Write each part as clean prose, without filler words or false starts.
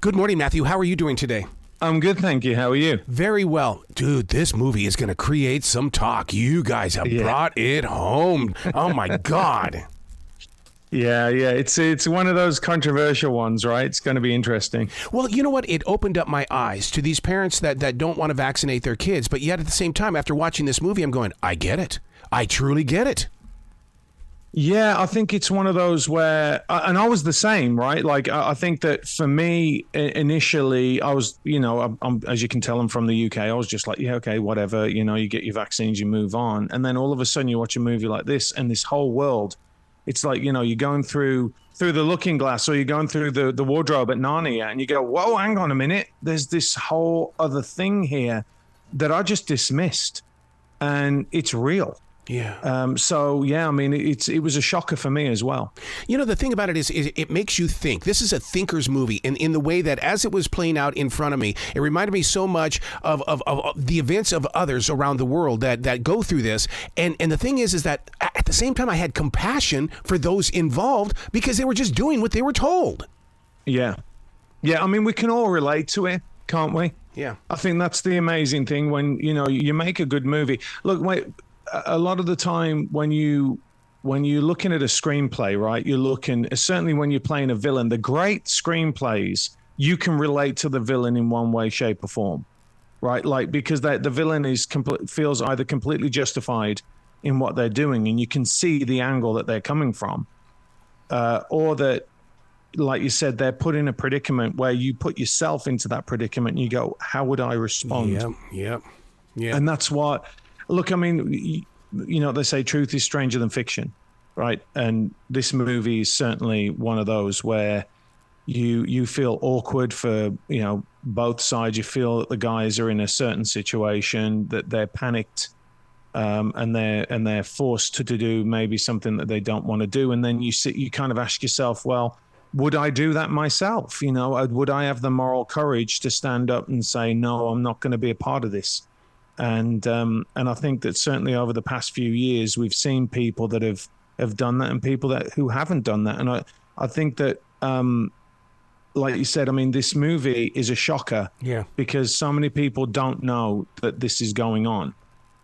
Good morning, Matthew. How are you doing today? I'm good, thank you. How are you? Very well. Dude, this movie is going to create some talk. You guys have brought it home. Oh, my God. Yeah. It's one of those controversial ones, right? It's going to be interesting. Well, you know what? It opened up my eyes to these parents that don't want to vaccinate their kids. But yet at the same time, after watching this movie, I'm going, I get it. I truly get it. Yeah, I think it's one of those where, and I was the same, right? Like, I think that for me, initially, I was, I'm, as you can tell, I'm from the UK. I was just like, yeah, okay, whatever. You get your vaccines, you move on. And then all of a sudden you watch a movie like this and this whole world, it's like, you're going through the looking glass or you're going through the wardrobe at Narnia and you go, whoa, hang on a minute. There's this whole other thing here that I just dismissed and it's real. Yeah. So, yeah, I mean, it was a shocker for me as well. The thing about it is it makes you think. This is a thinker's movie in the way that as it was playing out in front of me, it reminded me so much of the events of others around the world that go through this. And the thing is that at the same time, I had compassion for those involved because they were just doing what they were told. Yeah. Yeah, I mean, we can all relate to it, can't we? Yeah. I think that's the amazing thing when, you make a good movie. Look, a lot of the time when you're looking at a screenplay, right, you're looking, certainly when you're playing a villain, the great screenplays, you can relate to the villain in one way, shape or form, right? Like, because the villain feels either completely justified in what they're doing and you can see the angle that they're coming from, or that, like you said, they're put in a predicament where you put yourself into that predicament and you go, how would I respond? Yeah. And that's what... Look, I mean, they say truth is stranger than fiction, right? And this movie is certainly one of those where you feel awkward for, both sides. You feel that the guys are in a certain situation, that they're panicked, and they're forced to do maybe something that they don't want to do. And then you kind of ask yourself, well, would I do that myself? Would I have the moral courage to stand up and say, no, I'm not going to be a part of this? And I think that certainly over the past few years, we've seen people that have done that and people who haven't done that. And I think that, like you said, I mean, this movie is a shocker because so many people don't know that this is going on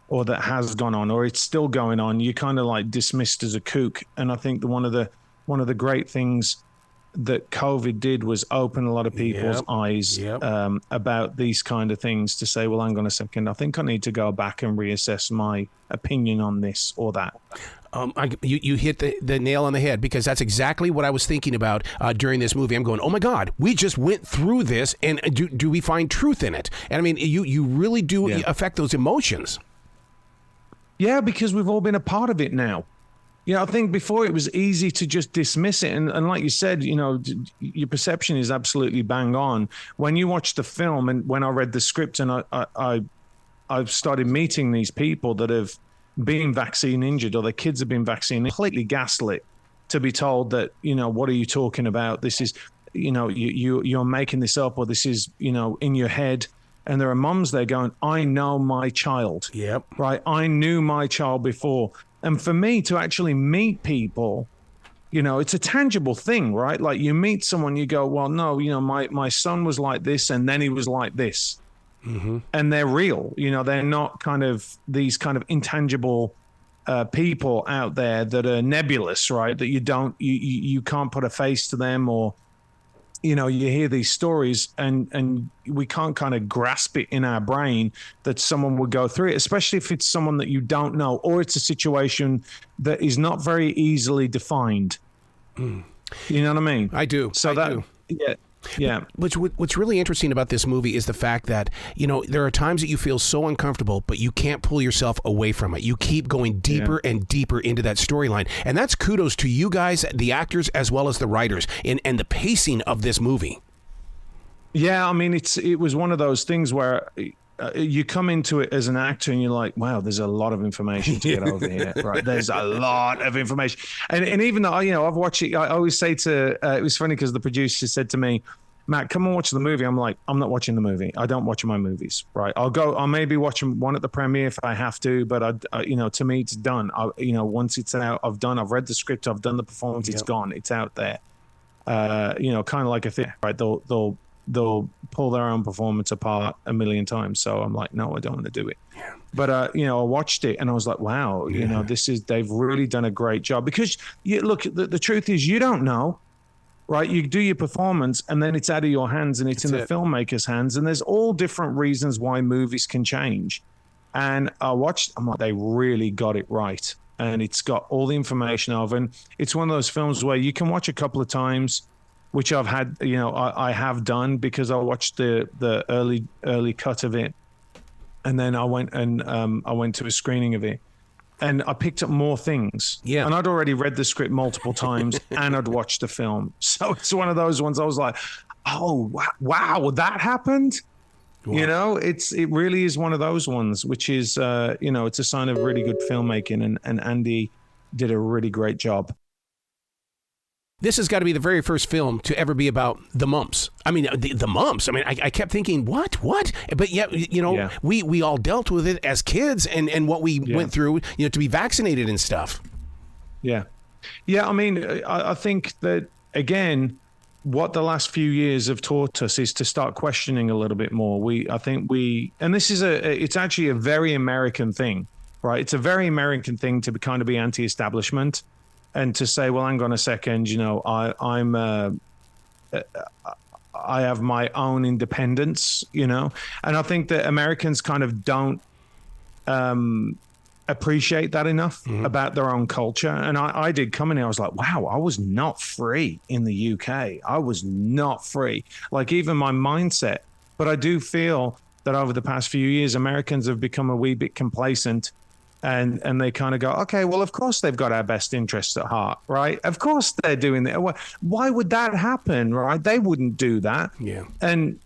or that has gone on or it's still going on. You're kind of like dismissed as a kook. And I think that one of the great things that COVID did was open a lot of people's eyes about these kind of things to say, well, hang on a second, I think I need to go back and reassess my opinion on this or that. You hit the nail on the head because that's exactly what I was thinking about during this movie. I'm going, oh my God, we just went through this and do we find truth in it? And I mean, you really do affect those emotions. Yeah, because we've all been a part of it now. I think before it was easy to just dismiss it. And like you said, your perception is absolutely bang on. When you watch the film and when I read the script and I've started meeting these people that have been vaccine injured or their kids have been vaccinated, completely gaslit to be told that, what are you talking about? This is, you're making this up or this is, in your head. And there are moms there going, I know my child. Yep. Right. I knew my child before. And for me to actually meet people, it's a tangible thing, right? Like you meet someone, you go, well, no, my son was like this and then he was like this. Mm-hmm. And they're real, they're not kind of these kind of intangible people out there that are nebulous, right? That you can't put a face to them or, you hear these stories and we can't kind of grasp it in our brain that someone would go through it, especially if it's someone that you don't know or it's a situation that is not very easily defined. You know what I mean? I do. So I do. Yeah. What's really interesting about this movie is the fact that, there are times that you feel so uncomfortable, but you can't pull yourself away from it. You keep going deeper and deeper into that storyline. And that's kudos to you guys, the actors, as well as the writers and the pacing of this movie. Yeah, I mean, it was one of those things where you come into it as an actor and you're like, wow, there's a lot of information to get over here. Right. There's a lot of information. And even though, I've watched it, I always say it was funny because the producer said to me, Matt, come and watch the movie. I'm like, I'm not watching the movie. I don't watch my movies. Right. I'll maybe watch one at the premiere if I have to, but to me, it's done. Once it's out, I've read the script. I've done the performance. It's gone. It's out there. Kind of like a thing, right? They'll they'll pull their own performance apart a million times. So I'm like, no, I don't want to do it. Yeah. But I watched it and I was like, wow, they've really done a great job, because look, the truth is, you don't know, right? You do your performance and then it's out of your hands and it's in the filmmaker's hands. And there's all different reasons why movies can change. And I'm like, they really got it right. And it's got all the information of, and it's one of those films where you can watch a couple of times, which I've had, I have done, because I watched the early cut of it. And then I went to a screening of it, and I picked up more things. Yeah. And I'd already read the script multiple times and I'd watched the film. So it's one of those ones I was like, oh, wow, that happened? Wow. It really is one of those ones, which is, it's a sign of really good filmmaking, and Andy did a really great job. This has got to be the very first film to ever be about the mumps. I mean, the mumps. I mean, I kept thinking, what? But we all dealt with it as kids, and what we went through, to be vaccinated and stuff. Yeah. Yeah, I mean, I think that, again, what the last few years have taught us is to start questioning a little bit more. And this is it's actually a very American thing, right? It's a very American thing to kind of be anti-establishment. And to say, well, hang on a second, I have my own independence, and I think that Americans kind of don't appreciate that enough about their own culture. And I did come in here, I was like, wow, I was not free in the UK. I was not free, like even my mindset. But I do feel that over the past few years, Americans have become a wee bit complacent. And they kind of go, okay, well, of course they've got our best interests at heart, right? Of course they're doing that. Why would that happen, right? They wouldn't do that. Yeah. And,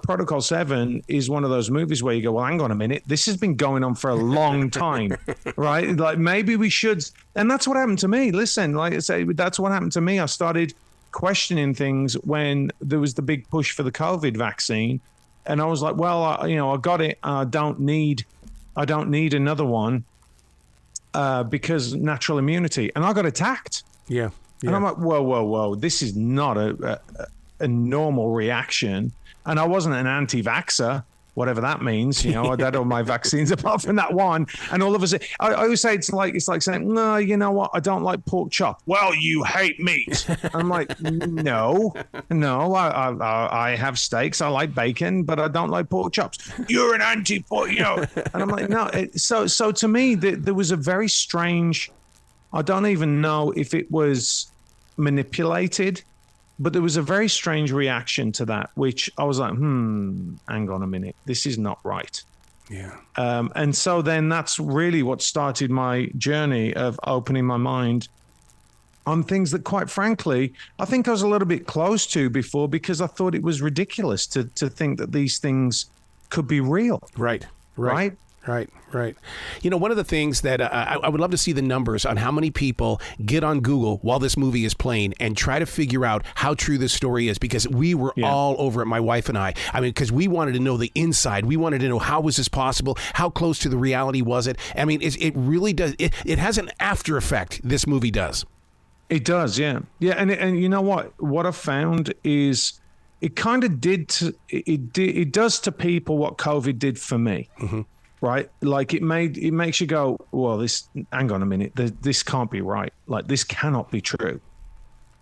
Protocol 7 is one of those movies where you go, well, hang on a minute. This has been going on for a long time, right? Like maybe we should. And that's what happened to me. Listen, like I say, that's what happened to me. I started questioning things when there was the big push for the COVID vaccine. And I was like, well, I got it. I don't need another one because natural immunity. And I got attacked. Yeah. And I'm like, whoa. This is not a normal reaction. And I wasn't an anti-vaxxer, whatever that means. I'd had all my vaccines apart from that one. And all of a sudden, I always say it's like saying, no, you know what? I don't like pork chop. Well, you hate meat. I'm like, no, I have steaks. I like bacon, but I don't like pork chops. You're an anti-pork, And I'm like, no. So to me, there was a very strange, I don't even know if it was manipulated, but there was a very strange reaction to that, which I was like, hang on a minute. This is not right. Yeah. And so then that's really what started my journey of opening my mind on things that, quite frankly, I think I was a little bit close to before, because I thought it was ridiculous to think that these things could be real. Right. One of the things that I would love to see the numbers on how many people get on Google while this movie is playing and try to figure out how true this story is, because we were all over it, my wife and I. I mean, because we wanted to know the inside. We wanted to know, how was this possible? How close to the reality was it? I mean, it really does. It has an after effect, this movie does. It does, yeah. Yeah, and you know what? What I found is it kind of it does to people what COVID did for me. Mm-hmm. Right, like it makes you go, well, hang on a minute, this can't be right. Like, this cannot be true.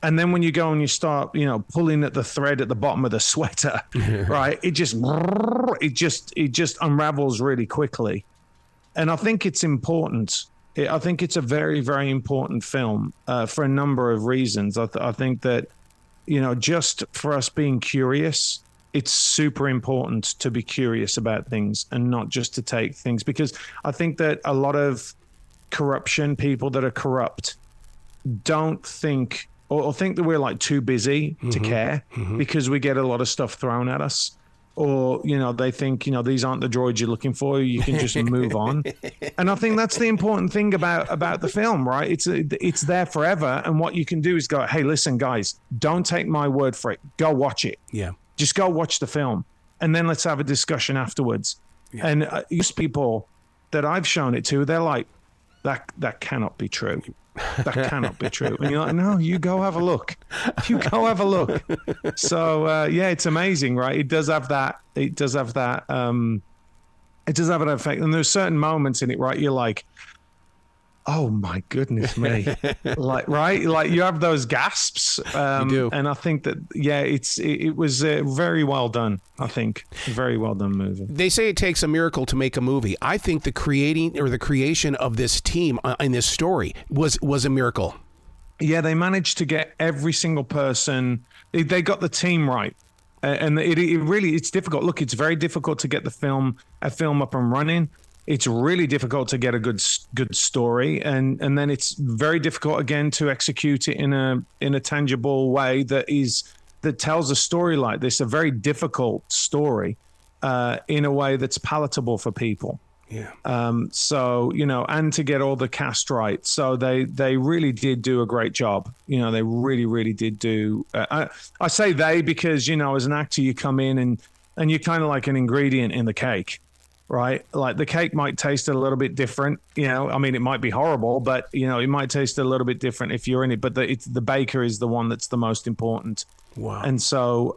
And then when you go and you start, pulling at the thread at the bottom of the sweater, right, it just unravels really quickly. And I think it's important. I think it's a very, very important film for a number of reasons. I think that, just for us being curious, it's super important to be curious about things and not just to take things, because I think that a lot of people that are corrupt don't think or think that we're like too busy to care because we get a lot of stuff thrown at us. Or, they think, these aren't the droids you're looking for. You can just move on. And I think that's the important thing about the film, right? It's there forever. And what you can do is go, hey, listen, guys, don't take my word for it. Go watch it. Yeah. Just go watch the film, and then let's have a discussion afterwards. Yeah. And most people that I've shown it to, they're like, that cannot be true. That cannot be true. And you're like, no, you go have a look. You go have a look. So yeah, it's amazing, right? It does have that. It does have that. It does have an effect. And there's certain moments in it, right? You're like, oh my goodness me. Like, right? Like you have those gasps. You do. And I think that, yeah, it was very well done. I think very well done movie. They say it takes a miracle to make a movie. I think the creation of this team in this story was a miracle. Yeah, they managed to get every single person. They got the team right. And it really, it's difficult. Look, it's very difficult to get a film up and running. It's really difficult to get a good story, and then it's very difficult again to execute it in a tangible way that tells a story like this, a very difficult story, in a way that's palatable for people. Yeah. So, and to get all the cast right. So they really did do a great job. They really, really did do. I say they because, as an actor, you come in and you're kind of like an ingredient in the cake, right? Like the cake might taste a little bit different. I mean, it might be horrible, but, it might taste a little bit different if you're in it. But the baker is the one that's the most important. Wow. And so,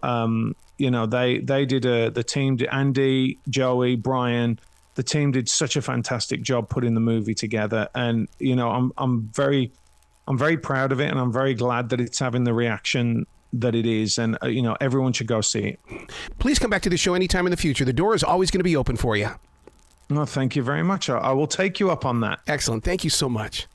they did the team, Andy, Joey, Brian. The team did such a fantastic job putting the movie together, and I'm very proud of it, and I'm very glad that it's having the reaction that it is, and everyone should go see it. Please come back to the show anytime in the future. The door is always going to be open for you. No, thank you very much. I will take you up on that. Excellent. Thank you so much.